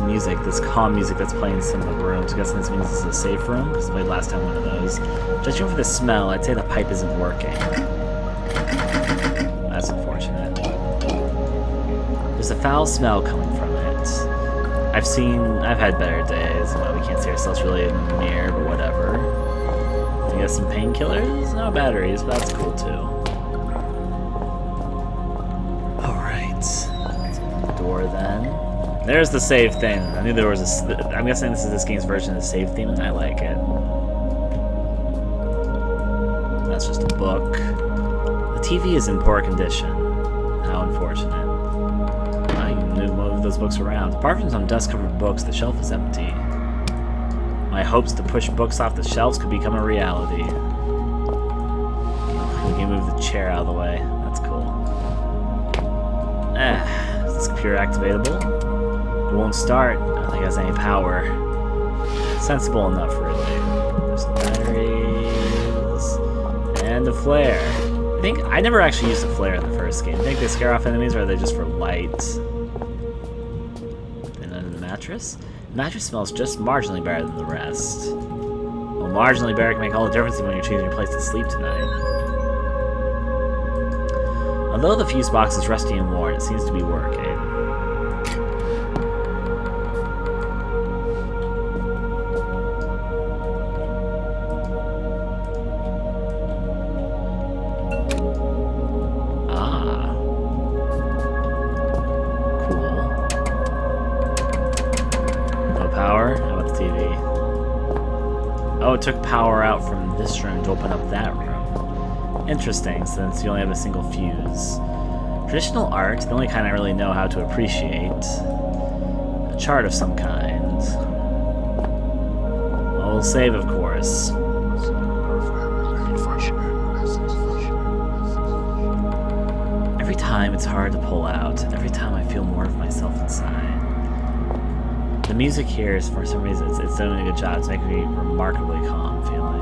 music, this calm music that's playing in some of the rooms. I'm guessing this means this is a safe room, because I played last time one of those. Judging from the smell, I'd say the pipe isn't working. That's unfortunate. There's a foul smell coming from it. I've had better days. Well, we can't see ourselves really in the mirror, but whatever. We got some painkillers? No batteries, but that's cool too. Alright. Door then. There's the save thing. I knew there was a... I'm guessing this is this game's version of the save theme, and I like it. That's just a book. The TV is in poor condition. How unfortunate. I can move those books around. Apart from some dust-covered books, the shelf is empty. My hopes to push books off the shelves could become a reality. We can move the chair out of the way. That's cool. Is this computer activatable? It won't start. I don't think it has any power. Sensible enough, really. There's some batteries. And a flare. I never actually used a flare in the first game. I think they scare off enemies, or are they just for light? And under the mattress? The mattress smells just marginally better than the rest. Well, marginally better can make all the difference when you're choosing your place to sleep tonight. Although the fuse box is rusty and worn, it seems to be working. Oh, it took power out from this room to open up that room. Interesting, since you only have a single fuse. Traditional art, the only kind I really know how to appreciate. A chart of some kind. Well, we'll save, of course. Every time it's hard to pull out. Every time I feel more of myself inside. The music here is, for some reason, it's doing a good job. It's making me remarkably calm feeling.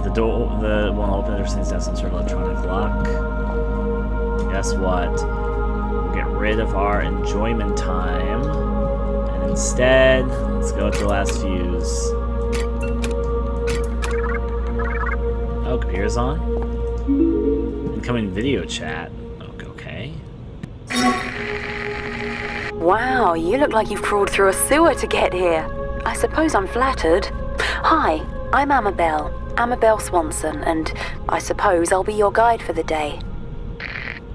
The door, the one open, there seems to have some sort of electronic lock. Guess what? We'll get rid of our enjoyment time. And instead, let's go to the last fuse. Oh, computer's on? Incoming video chat. Okay. Wow, you look like you've crawled through a sewer to get here. I suppose I'm flattered. Hi, I'm Annabel Swanson, and I suppose I'll be your guide for the day.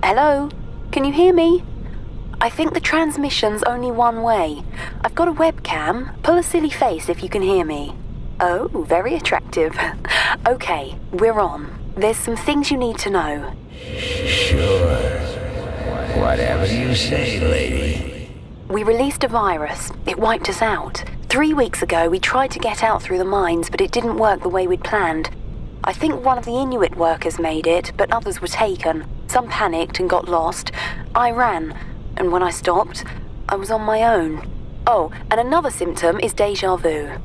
Hello? Can you hear me? I think the transmission's only one way. I've got a webcam. Pull a silly face if you can hear me. Oh, very attractive. Okay, we're on. There's some things you need to know. Sure. Whatever you say, lady. We released a virus. It wiped us out. 3 weeks ago, we tried to get out through the mines, but it didn't work the way we'd planned. I think one of the Inuit workers made it, but others were taken. Some panicked and got lost. I ran, and when I stopped, I was on my own. Oh, and another symptom is déjà vu.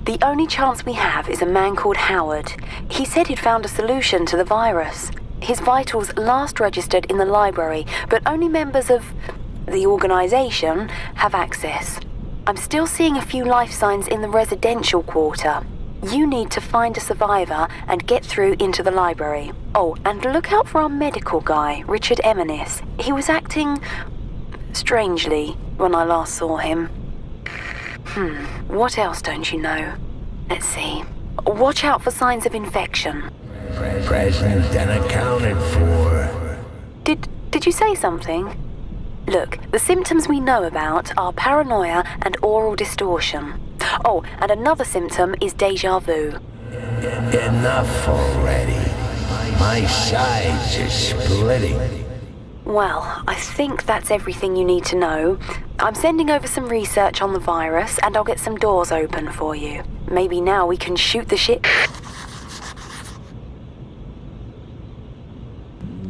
The only chance we have is a man called Howard. He said he'd found a solution to the virus. His vitals last registered in the library, but only members of the organization have access. I'm still seeing a few life signs in the residential quarter. You need to find a survivor and get through into the library. Oh, and look out for our medical guy, Richard Eminis. He was acting strangely when I last saw him. What else don't you know? Let's see. Watch out for signs of infection. Present and accounted for. Did you say something? Look, the symptoms we know about are paranoia and oral distortion. Oh, and another symptom is déjà vu. Enough already. My sides are splitting. Well, I think that's everything you need to know. I'm sending over some research on the virus, and I'll get some doors open for you. Maybe now we can shoot the shit.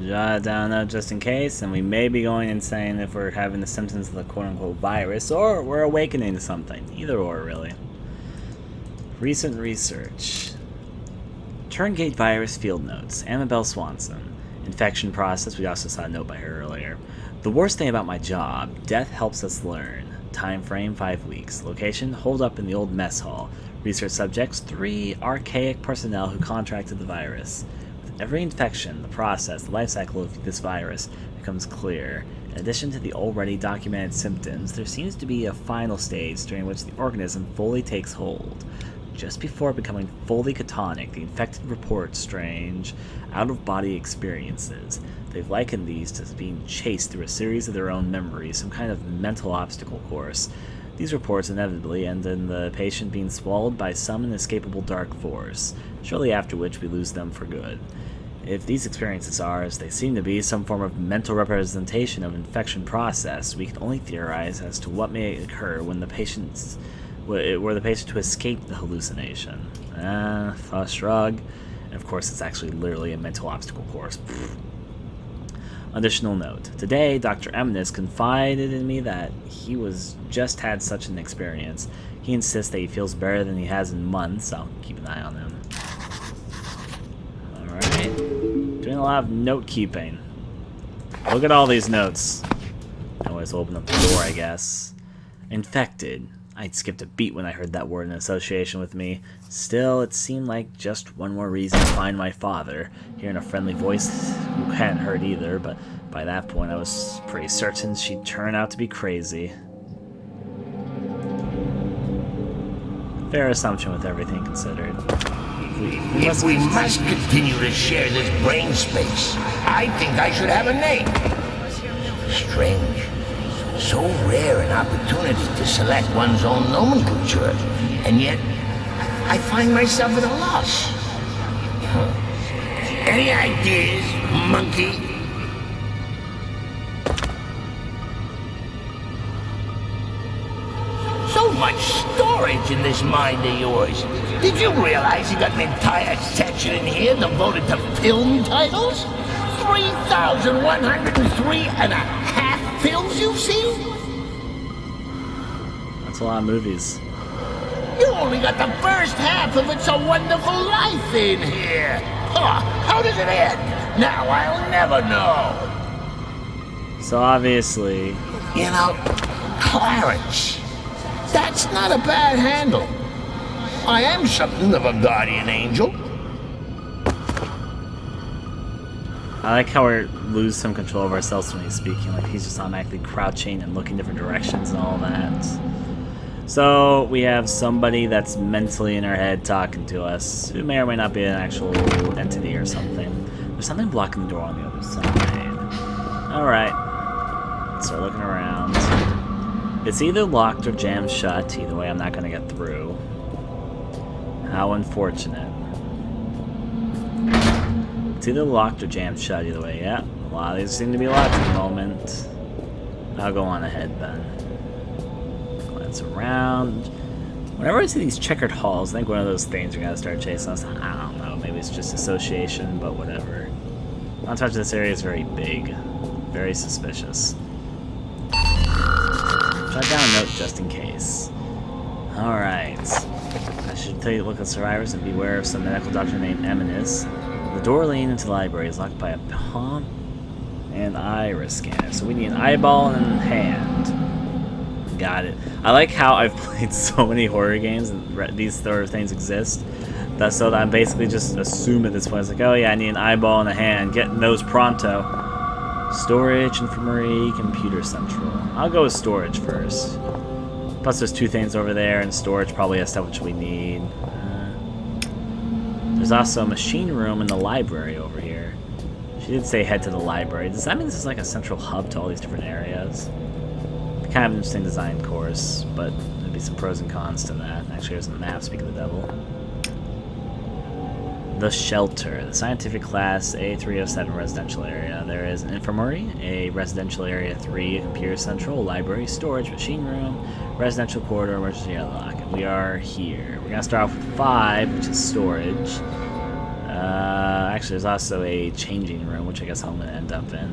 Jot down that just in case, and we may be going insane if we're having the symptoms of the quote-unquote virus, or we're awakening to something. Either or, really. Recent research. Turngate virus field notes. Annabel Swanson. Infection process, we also saw a note by her earlier. The worst thing about my job, death helps us learn. Time frame 5 weeks. Location, hold up in the old mess hall. Research subjects, 3 archaic personnel who contracted the virus. With every infection, the process, the life cycle of this virus becomes clear. In addition to the already documented symptoms, there seems to be a final stage during which the organism fully takes hold. Just before becoming fully catonic, the infected report strange, out-of-body experiences. They've likened these to being chased through a series of their own memories, some kind of mental obstacle course. These reports inevitably end in the patient being swallowed by some inescapable dark force, shortly after which we lose them for good. If these experiences are, as they seem to be, some form of mental representation of infection process, we can only theorize as to what may occur when the patients were the patient to escape the hallucination. Shrug. And of course, it's actually literally a mental obstacle course. Additional note. Today, Dr. Eminus confided in me that he was just had such an experience. He insists that he feels better than he has in months. I'll keep an eye on him. Alright. Doing a lot of note-keeping. Look at all these notes. I always open up the door, I guess. Infected. I skipped a beat when I heard that word in association with me. Still, it seemed like just one more reason to find my father. Hearing a friendly voice who hadn't heard either, but by that point I was pretty certain she'd turn out to be crazy. Fair assumption with everything considered. If we must continue to share this brain space, I think I should have a name. Strange. So rare an opportunity to select one's own nomenclature, and yet I find myself at a loss. Any ideas, monkey? So much storage in this mind of yours. Did you realize you got an entire section in here devoted to film titles? 3,103 and a half films you've seen? That's a lot of movies. You only got the first half of It's a Wonderful Life in here. Huh, how does it end? Now I'll never know. So obviously... You know, Clarence, that's not a bad handle. I am something of a guardian angel. I like how we lose some control of ourselves when he's speaking. Like, he's just automatically crouching and looking different directions and all that. So, we have somebody that's mentally in our head talking to us, who may or may not be an actual entity or something. There's something blocking the door on the other side. Alright. Let's start looking around. It's either locked or jammed shut. Either way, I'm not going to get through. How unfortunate. It's either locked or jammed shut. Either way, yeah. A lot of these seem to be locked at the moment. I'll go on ahead then. Glance around. Whenever I see these checkered halls, I think one of those things are going to start chasing us. I don't know. Maybe it's just association, but whatever. Not touch this area is very big. Very suspicious. Jot down a note just in case. Alright. I should take a look at survivors and beware of some medical doctor named Eminus. The door leading into the library is locked by a palm and iris scanner. So we need an eyeball and hand. Got it. I like how I've played so many horror games and these sort of things exist. That's so that I'm basically just assume at this point. It's like, oh yeah, I need an eyeball and a hand. Getting those pronto. Storage, infirmary, computer central. I'll go with storage first. Plus there's 2 things over there, and storage probably has stuff which we need. There's also a machine room in the library over here. She did say head to the library. Does that mean this is like a central hub to all these different areas? Kind of an interesting design course, but there'd be some pros and cons to that. Actually, here's the map, speaking of the devil. The shelter, the scientific class A307 residential area. There is an infirmary, a residential area 3, a computer central, library, storage, machine room, residential corridor, emergency airlock. And we are here. We're gonna start off with 5, which is storage. Actually, there's also a changing room, which I guess I'm gonna end up in.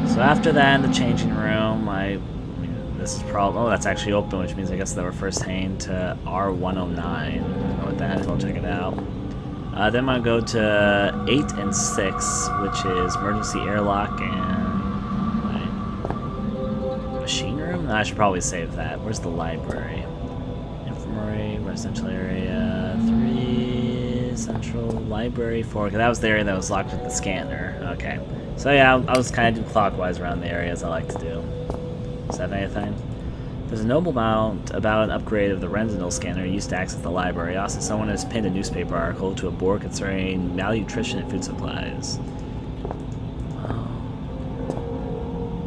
So after that, in the changing room, this is probably, oh, that's actually open, which means I guess that we're first heading to R109. I don't know what that is. I'll check it out. Then I'm going to go to 8 and 6, which is emergency airlock and... machine room? No, I should probably save that. Where's the library? Infirmary, residential area, 3, central library, 4. Okay, that was the area that was locked with the scanner. Okay. So yeah, I was kind of doing clockwise around the area as I like to do. Is that anything? There's a noble amount about an upgrade of the Renzinal scanner used to access the library. Also, someone has pinned a newspaper article to a board concerning malnutrition and food supplies. Oh.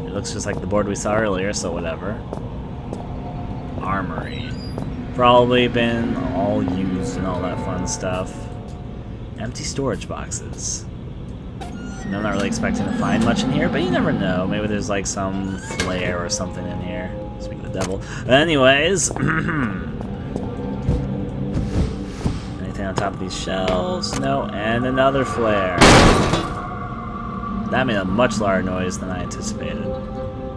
It looks just like the board we saw earlier, so whatever. Armory. Probably been all used and all that fun stuff. Empty storage boxes. I'm not really expecting to find much in here, but you never know. Maybe there's like some flare or something in here. Speaking of the devil. Anyways. Anything on top of these shelves? No. And another flare. That made a much louder noise than I anticipated.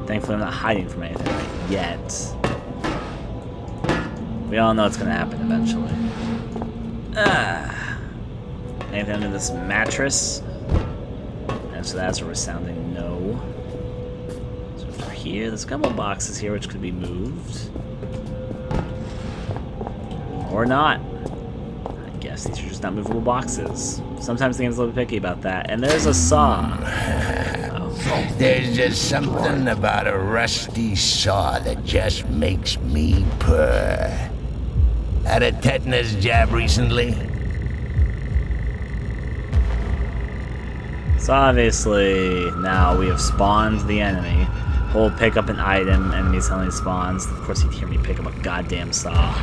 Thankfully, I'm not hiding from anything right yet. We all know it's going to happen eventually. Anything under this mattress? And so that's a resounding no. So for here, there's a couple boxes here which could be moved. Or not. I guess these are just not movable boxes. Sometimes the game's a little picky about that. And there's a saw. Oh. There's just something about a rusty saw that just makes me purr. Had a tetanus jab recently? So obviously, now we have spawned the enemy. Hold pick up an item, enemy suddenly spawns. Of course you'd hear me pick up a goddamn saw.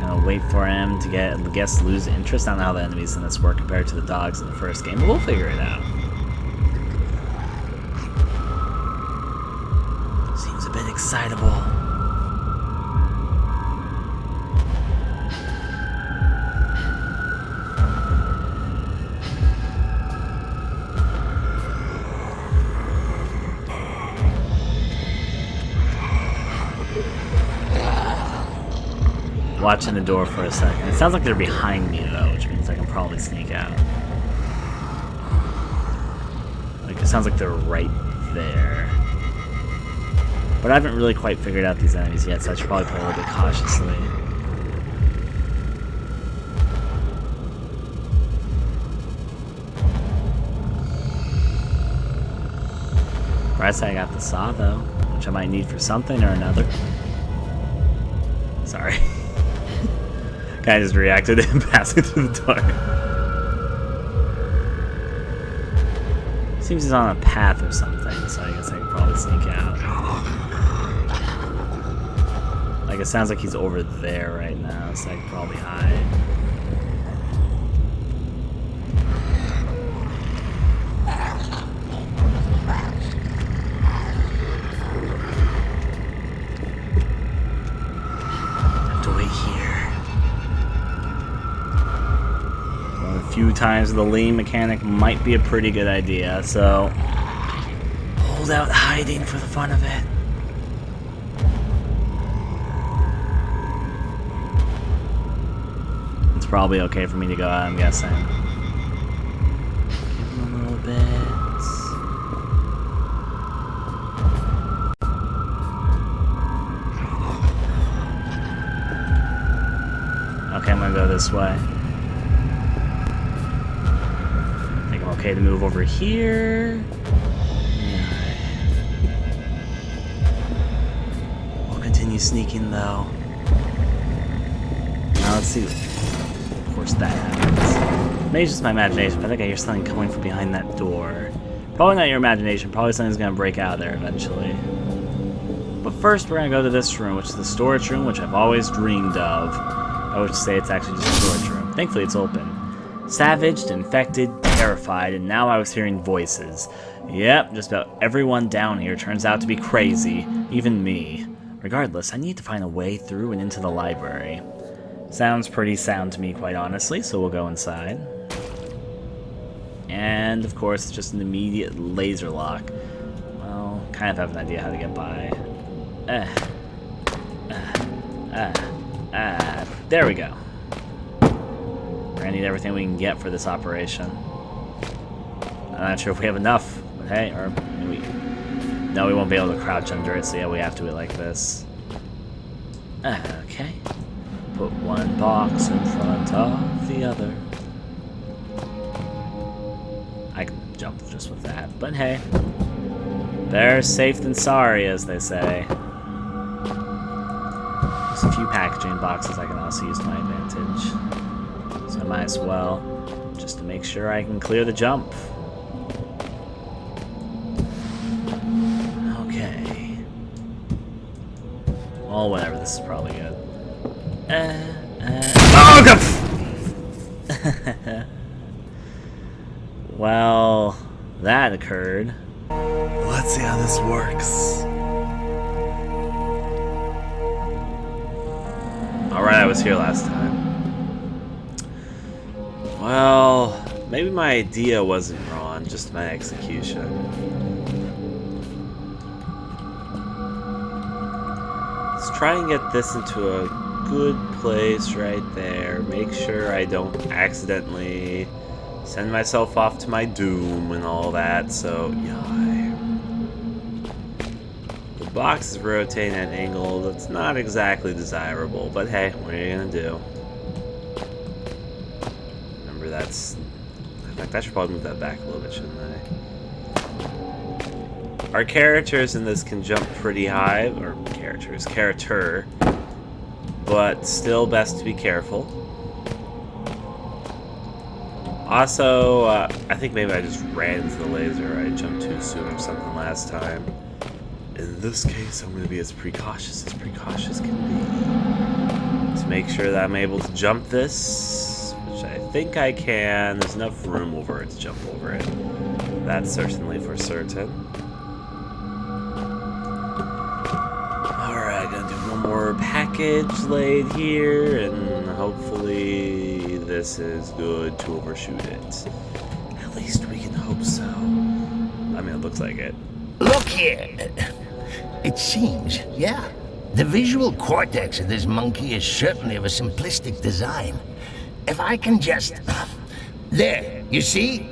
Gonna wait for him to get, I guess, lose interest. I don't know how the enemies in this work compared to the dogs in the first game, but we'll figure it out. Seems a bit excitable. Watching the door for a second. It sounds like they're behind me though, which means I can probably sneak out. Like it sounds like they're right there. But I haven't really quite figured out these enemies yet, so I should probably play a little bit cautiously. Right side I got the saw though, which I might need for something or another. Sorry. Kind of just reacted to him passing through the door. Seems he's on a path or something, so I guess I could probably sneak out. Like, it sounds like he's over there right now, so I could probably hide. Few times the lean mechanic might be a pretty good idea, so hold out hiding for the fun of it. It's probably okay for me to go out, I'm guessing. Give him a little bit. Okay, I'm gonna go this way. Okay, to move over here. We'll continue sneaking though. Now let's see. Of course that happens. Maybe it's just my imagination, but I think I hear something coming from behind that door. Probably not your imagination, probably something's gonna break out there eventually. But first we're gonna go to this room, which is the storage room, which I've always dreamed of. I would say it's actually just a storage room. Thankfully it's open. Savaged, infected, terrified, and now I was hearing voices. Yep, just about everyone down here turns out to be crazy, even me. Regardless, I need to find a way through and into the library. Sounds pretty sound to me, quite honestly, so we'll go inside. And, of course, it's just an immediate laser lock. Well, kind of have an idea how to get by. There we go. We're in need everything we can get for this operation. I'm not sure if we have enough, but hey, or we... No, we won't be able to crouch under it, so yeah, we have to do it like this. Okay. Put one box in front of the other. I can jump just with that, but hey. Better safe than sorry, as they say. There's a few packaging boxes I can also use to my advantage. So I might as well, just to make sure I can clear the jump. Okay. Well, whatever, this is probably good. Oh, God! Well, that occurred. Let's see how this works. Alright, I was here last time. Well, maybe my idea wasn't wrong, just my execution. Let's try and get this into a good place right there. Make sure I don't accidentally send myself off to my doom and all that, so yeah. The box is rotating at an angle that's not exactly desirable, but hey, what are you gonna do? Remember, that's... In fact, I should probably move that back a little bit, shouldn't I? Our characters in this can jump pretty high, or character, but still best to be careful. Also, I think maybe I just ran into the laser. I jumped too soon or something last time. In this case, I'm going to be as precautious can be. To make sure that I'm able to jump this, which I think I can. There's enough room over it to jump over it. That's certainly for certain. Alright, gonna do one more package laid here, and hopefully this is good to overshoot it. At least we can hope so. I mean, it looks like it. Look here. It seems, yeah. The visual cortex of this monkey is certainly of a simplistic design. If I can just... There, you see?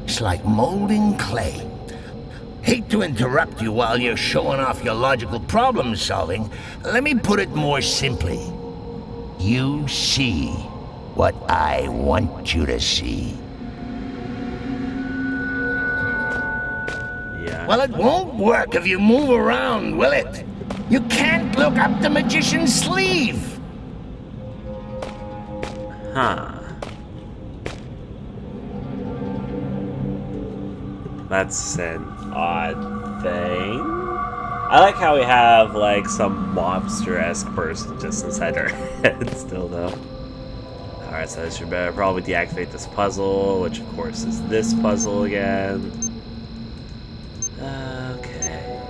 It's like molding clay. Hate to interrupt you while you're showing off your logical problem solving. Let me put it more simply. You see what I want you to see. Yeah. Well, it won't work if you move around, will it? You can't look up the magician's sleeve. Huh. That's an odd thing. I like how we have, like, some monster-esque person just inside our head still, though. Alright, so I should better probably deactivate this puzzle, which, of course, is this puzzle again. Okay.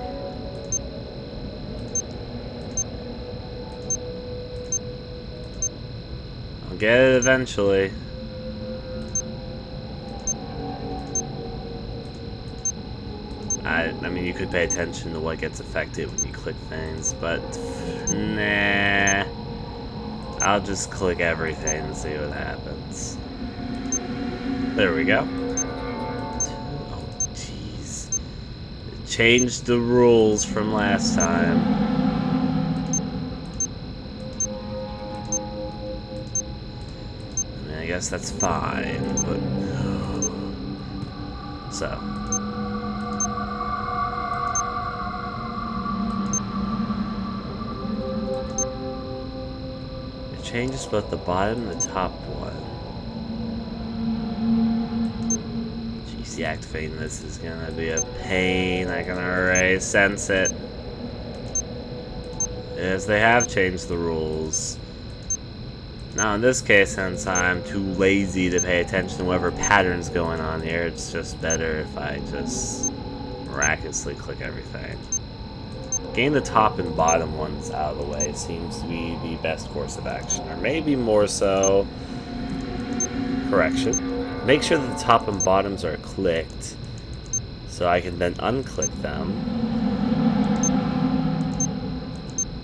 I'll get it eventually. I mean, you could pay attention to what gets affected when you click things, but nah. I'll just click everything and see what happens. There we go. Oh, jeez. It changed the rules from last time. I mean, I guess that's fine, but... So... changes both the bottom and the top one. Jeez, deactivating this is gonna be a pain. I can already sense it. Yes, they have changed the rules. Now in this case, since I'm too lazy to pay attention to whatever pattern's going on here, it's just better if I just miraculously click everything. Getting the top and bottom ones out of the way seems to be the best course of action, or maybe more so. Correction. Make sure that the top and bottoms are clicked, so I can then unclick them.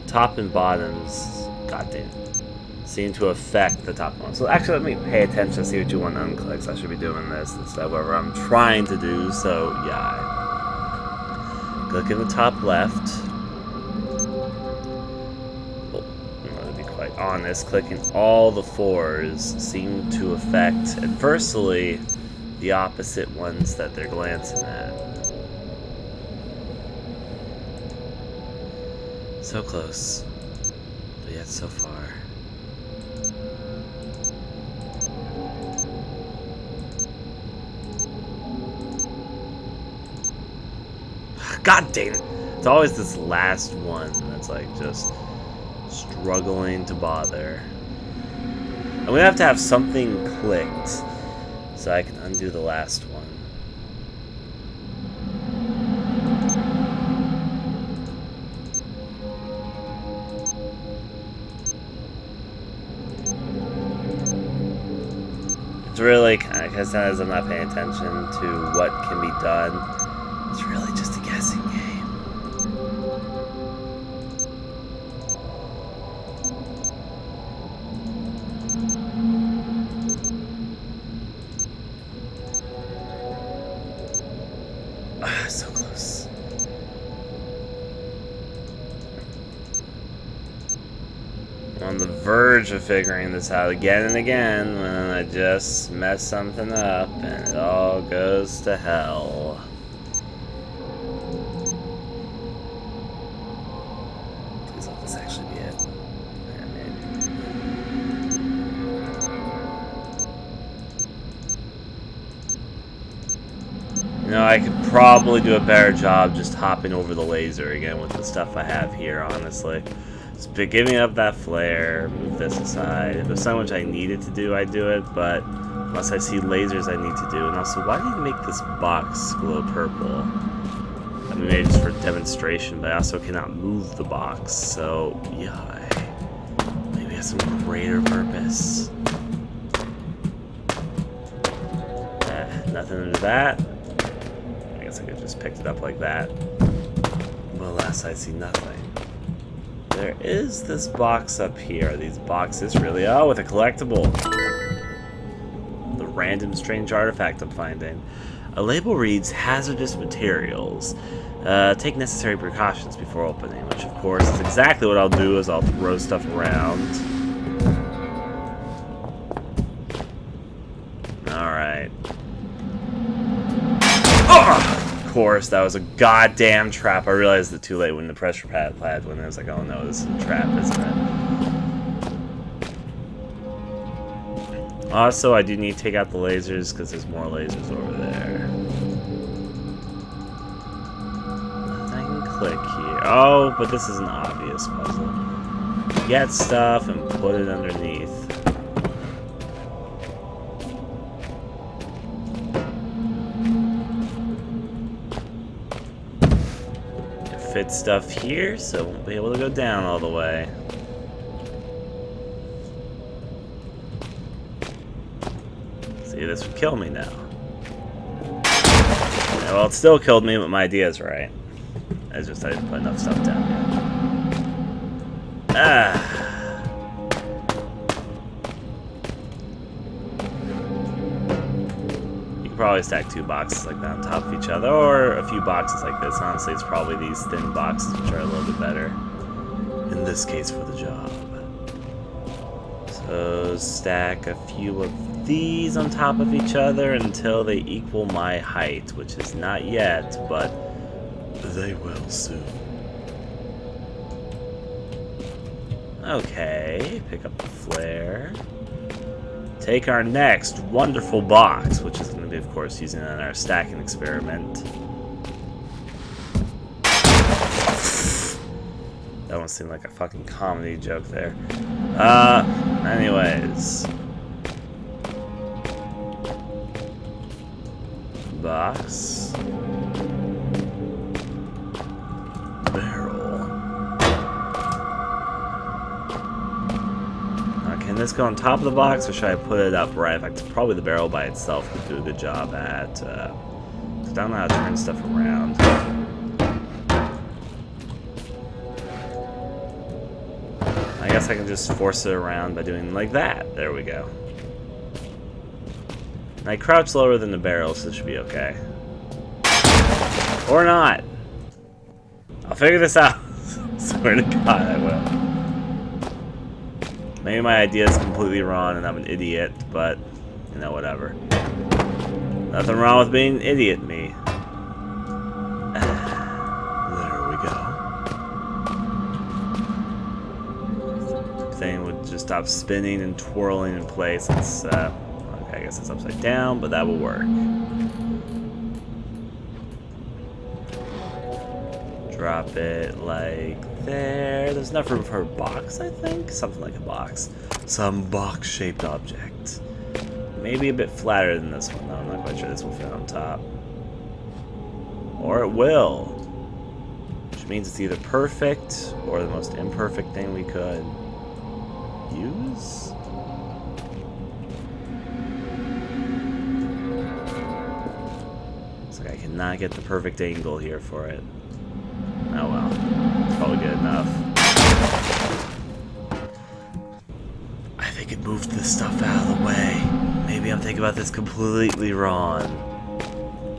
Top and bottoms, goddamn. seem to affect the top one. So actually, let me pay attention to see what you want to unclick. So I should be doing this instead of whatever I'm trying to do. So yeah, click in the top left. To be quite honest, clicking all the 4s seem to affect adversely the opposite ones that they're glancing at. So close, but yet so far. God dang it! It's always this last one that's like just struggling to bother. I'm gonna have to have something clicked so I can undo the last one. It's really kind of, because I'm not paying attention to what can be done. It's really just a guessing game. So close. I'm on the verge of figuring this out again and again when I just mess something up and it all goes to hell. Please let this actually be it. Yeah, maybe. You know, I could probably do a better job just hopping over the laser again with the stuff I have here, honestly. Just giving up that flare, move this aside. If there's so much I needed to do, I'd do it, but unless I see lasers I need to do. And also, why do you make this box glow purple? I mean, maybe just for demonstration, but I also cannot move the box, so yeah, maybe it has some greater purpose. Nothing under that. I guess I could just picked it up like that. But alas, I see nothing. There is this box up here. Are these boxes really? Oh, with a collectible. The random strange artifact I'm finding. A label reads hazardous materials. Take necessary precautions before opening, which of course is exactly what I'll do. Is I'll throw stuff around. All right. Of course, that was a goddamn trap. I realized it too late when the pressure pad when I was like, oh no, this is a trap, isn't it? Also, I do need to take out the lasers because there's more lasers over there. I can click here. Oh, but this is an obvious puzzle. Get stuff and put it underneath. Fit stuff here, so it won't be able to go down all the way. See, this would kill me now. Yeah, well, it still killed me, but my idea is right. It's just I didn't put enough stuff down yet. Ah. Probably stack 2 boxes like that on top of each other, or a few boxes like this. Honestly, it's probably these thin boxes which are a little bit better in this case for the job. So stack a few of these on top of each other until they equal my height, which is not yet, but they will soon. Okay, pick up the flare. Take our next wonderful box, which is going to be, of course, using it in our stacking experiment. That one seemed like a fucking comedy joke there. Anyways. Box. Can this go on top of the box, or should I put it up right? In fact, probably the barrel by itself could do a good job at. I don't know how to turn stuff around. I guess I can just force it around by doing like that. There we go. And I crouch lower than the barrel, so it should be okay. Or not. I'll figure this out. Swear to God, I will. Maybe my idea is completely wrong and I'm an idiot, but, you know, whatever. Nothing wrong with being an idiot, me. There we go. Thing would just stop spinning and twirling in place. It's, okay, I guess it's upside down, but that will work. Drop it like there. There's enough room for a box, I think. Something like a box. Some box-shaped object. Maybe a bit flatter than this one, though. I'm not quite sure this will fit on top. Or it will. Which means it's either perfect or the most imperfect thing we could use. Looks like I cannot get the perfect angle here for it. Oh well, it's probably good enough. I think it moved this stuff out of the way. Maybe I'm thinking about this completely wrong.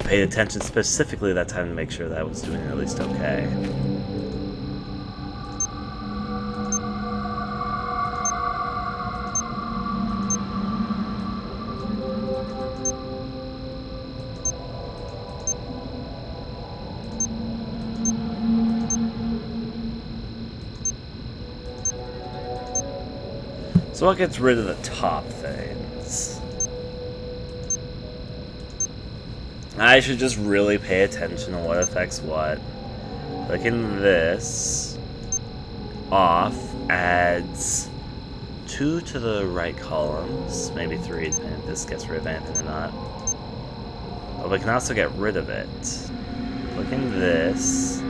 I paid attention specifically that time to make sure that I was doing it at least okay. So what gets rid of the top things? I should just really pay attention to what affects what. Clicking this off adds 2 to the right columns, maybe 3, depending if this gets rid of anything or not. But we can also get rid of it. Clicking this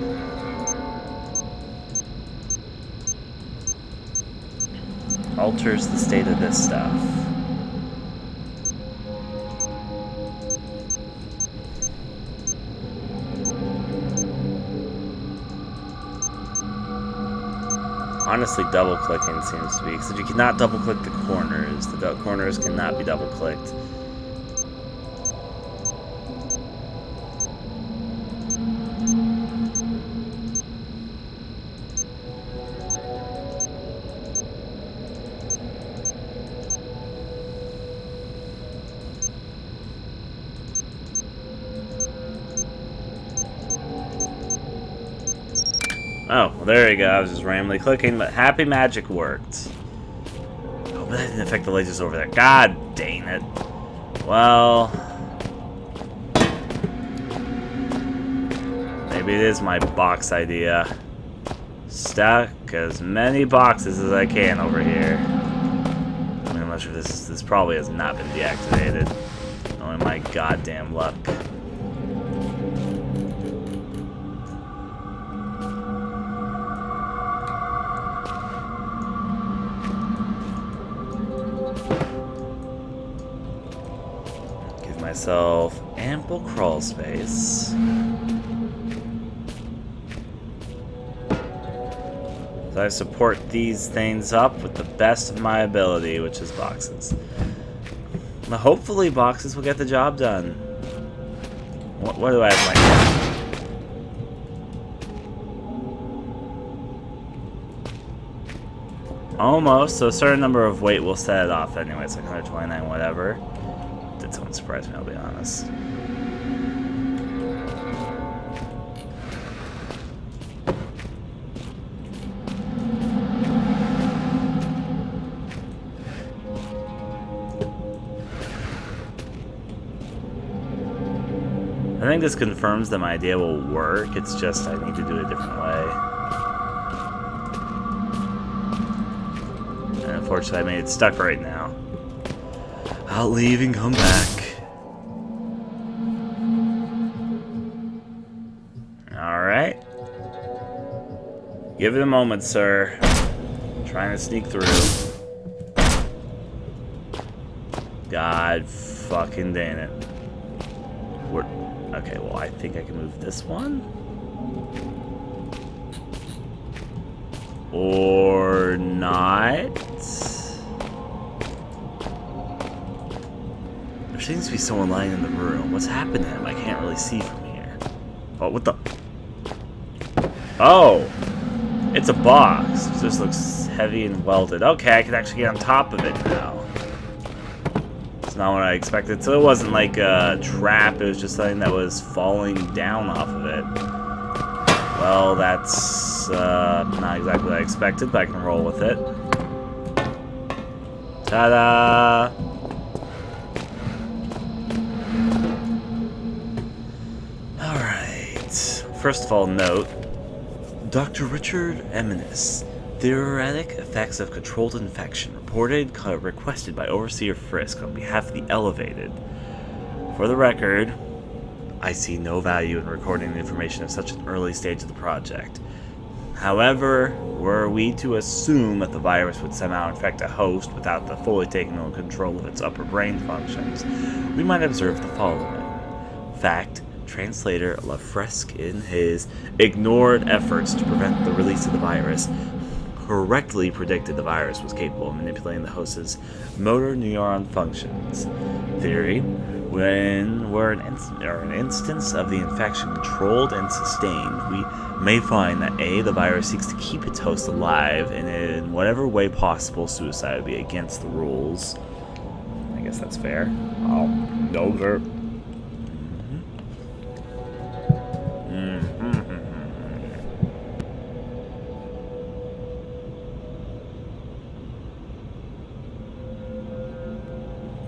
alters the state of this stuff. Honestly, double clicking seems to be, except you cannot double click the corners. The corners cannot be double clicked. Oh, well, there you go. I was just randomly clicking, but happy magic worked. Oh, but that didn't affect the lasers over there. God dang it. Well, maybe it is my box idea. Stack as many boxes as I can over here. I mean, I'm not sure this probably has not been deactivated. Only my goddamn luck. Myself ample crawl space. So I support these things up with the best of my ability, which is boxes. Now, hopefully boxes will get the job done. What do I have like? Almost, so a certain number of weight will set it off anyway. It's like 129, whatever. Did someone surprise me, I'll be honest. I think this confirms that my idea will work, it's just I need to do it a different way. And unfortunately I made it stuck right now. I'll leave and come back. Alright. Give it a moment, sir. I'm trying to sneak through. God fucking dang it. Okay, well, I think I can move this one. Or not? There seems to be someone lying in the room. What's happened to him? I can't really see from here. Oh, what the? Oh! It's a box. It just looks heavy and welded. Okay, I can actually get on top of it now. It's not what I expected. So it wasn't like a trap. It was just something that was falling down off of it. Well, that's not exactly what I expected, but I can roll with it. Ta-da! Alright. First of all, note, Dr. Richard Eminis. Theoretic effects of controlled infection. Requested by Overseer Frisk on behalf of the Elevated. For the record, I see no value in recording the information at such an early stage of the project. However, were we to assume that the virus would somehow infect a host without the fully taking control of its upper brain functions, we might observe the following. Fact, translator Lafresque, in his ignored efforts to prevent the release of the virus, correctly predicted the virus was capable of manipulating the host's motor neuron functions. Theory, when we're an instance of the infection controlled and sustained, we may find that A, the virus seeks to keep its host alive, and in whatever way possible, suicide would be against the rules. I guess that's fair. Oh, no, sir.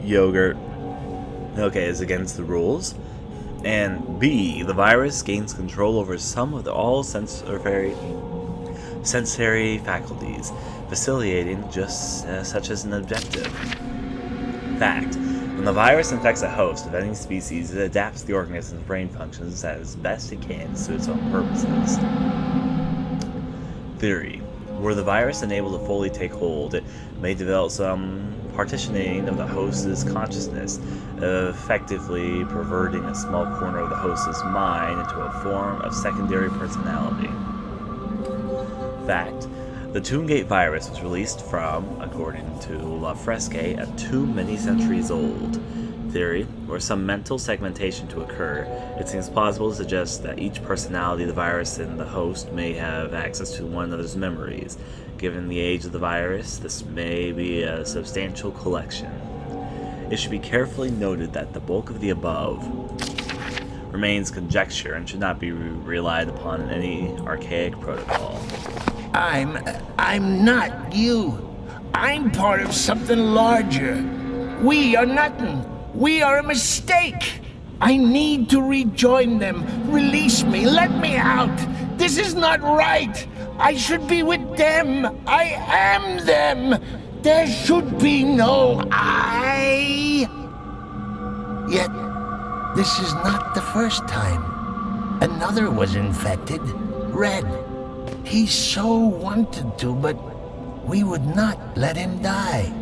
Yogurt. Okay, is against the rules. And B, the virus gains control over some of all sensory faculties, facilitating just such as an objective. Fact, when the virus infects a host of any species, it adapts the organism's brain functions as best it can to its own purposes. Theory, were the virus unable to fully take hold, it may develop some partitioning of the host's consciousness, effectively perverting a small corner of the host's mind into a form of secondary personality. Fact, the Toongate virus was released from, according to Lafresque, at too many centuries old. Theory, were some mental segmentation to occur, it seems plausible to suggest that each personality of the virus and the host may have access to one another's memories. Given the age of the virus, this may be a substantial collection. It should be carefully noted that the bulk of the above remains conjecture and should not be relied upon in any archaic protocol. I'm not you. I'm part of something larger. We are nothing. We are a mistake. I need to rejoin them. Release me. Let me out. This is not right. I should be with them. I am them. There should be no I. Yet, this is not the first time. Another was infected. Red. He so wanted to, but we would not let him die.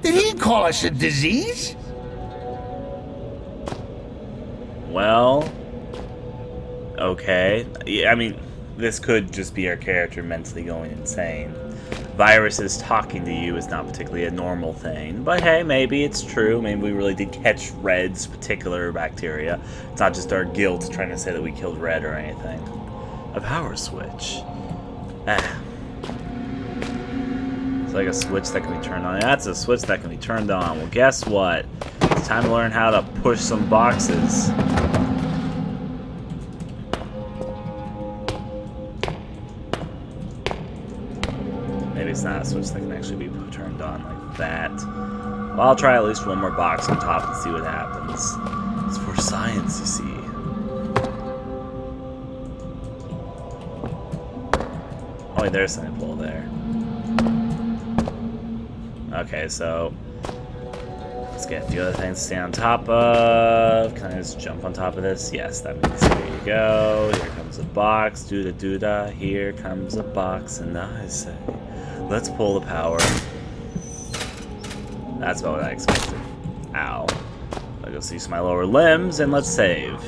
Did he call us a disease? Well, okay. Yeah, I mean, this could just be our character mentally going insane. Viruses talking to you is not particularly a normal thing, but hey, maybe it's true. Maybe we really did catch Red's particular bacteria. It's not just our guilt trying to say that we killed Red or anything. A power switch. It's like a switch that can be turned on. That's a switch that can be turned on. Well, guess what? It's time to learn how to push some boxes. Maybe it's not a switch that can actually be turned on like that. Well, I'll try at least one more box on top and see what happens. It's for science, you see. Oh, wait, there's something to pull there. Okay, so let's get a few other things to stay on top of. Can I just jump on top of this? Yes, that means here you go. Here comes a box. Dooda. Here comes a box, and I say, let's pull the power. That's about what I expected. Ow. I'll go see my lower limbs, and let's save.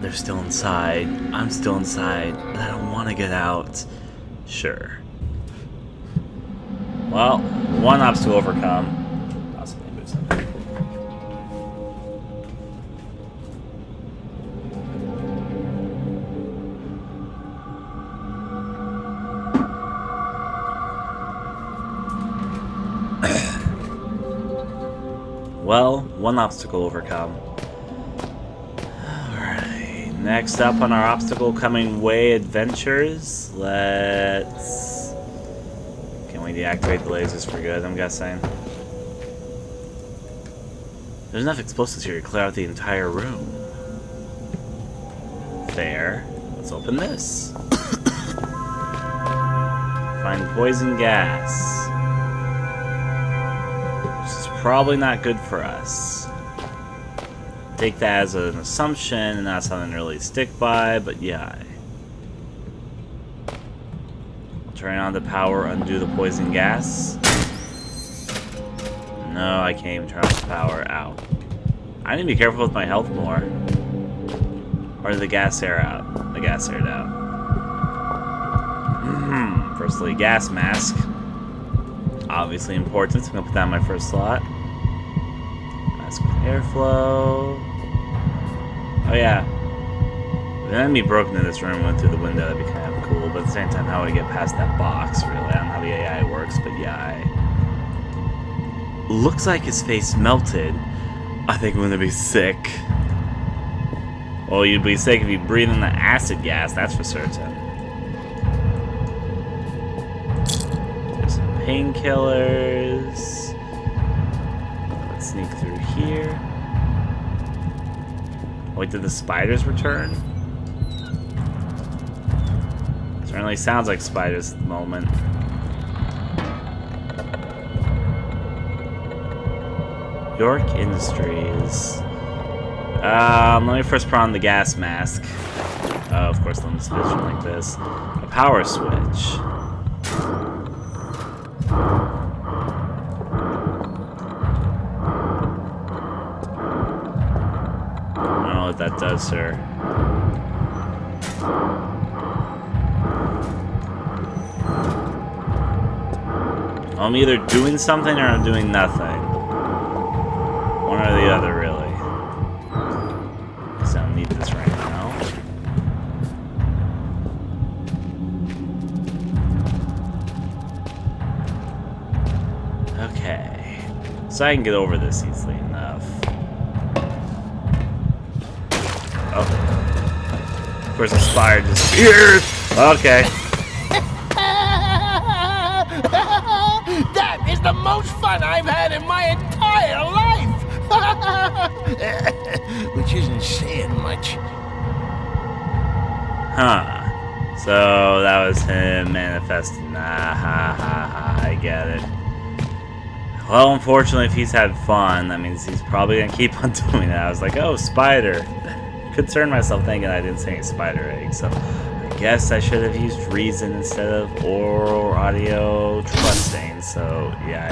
They're still inside. I'm still inside, but I don't want to get out. Sure. Well, one obstacle overcome. Possibly move something. Well, one obstacle overcome. Alright, next up on our obstacle coming way adventures, let's... Can we deactivate the lasers for good, I'm guessing? There's enough explosives here to clear out the entire room. Fair. Let's open this. Find poison gas. Probably not good for us. Take that as an assumption and not something to really stick by, but yeah. Turn on the power, undo the poison gas. No, I can't even turn off the power. Ow. I need to be careful with my health more. Or did the gas air out? The gas aired out. Firstly, gas mask. Obviously important, so I'm gonna put that in my first slot. Mask with airflow. Oh yeah. If an enemy broke into this room and went through the window, that'd be kind of cool, but at the same time, how would I get past that box, really? I don't know how the AI works, but yeah. Looks like his face melted. I think I'm gonna be sick. Well, you'd be sick if you breathe in the acid gas, that's for certain. Painkillers. Let's sneak through here. Wait, did the spiders return? Certainly sounds like spiders at the moment. York Industries. Let me first put on the gas mask. Oh, of course, let me switch like this. A power switch. What that does, sir. I'm either doing something or I'm doing nothing. One or the other, really. Guess I don't need this right now. Okay. So I can get over this easily enough. Oh. Of course, the spider disappeared. Okay. That is the most fun I've had in my entire life! Which isn't saying much. Huh. So that was him manifesting. Ah, ha, ha, ha. I get it. Well, unfortunately, if he's had fun, that means he's probably gonna keep on doing it. I was like, oh, spider. Concerned myself thinking I didn't say any spider eggs, so I guess I should have used reason instead of oral audio trusting. So yeah,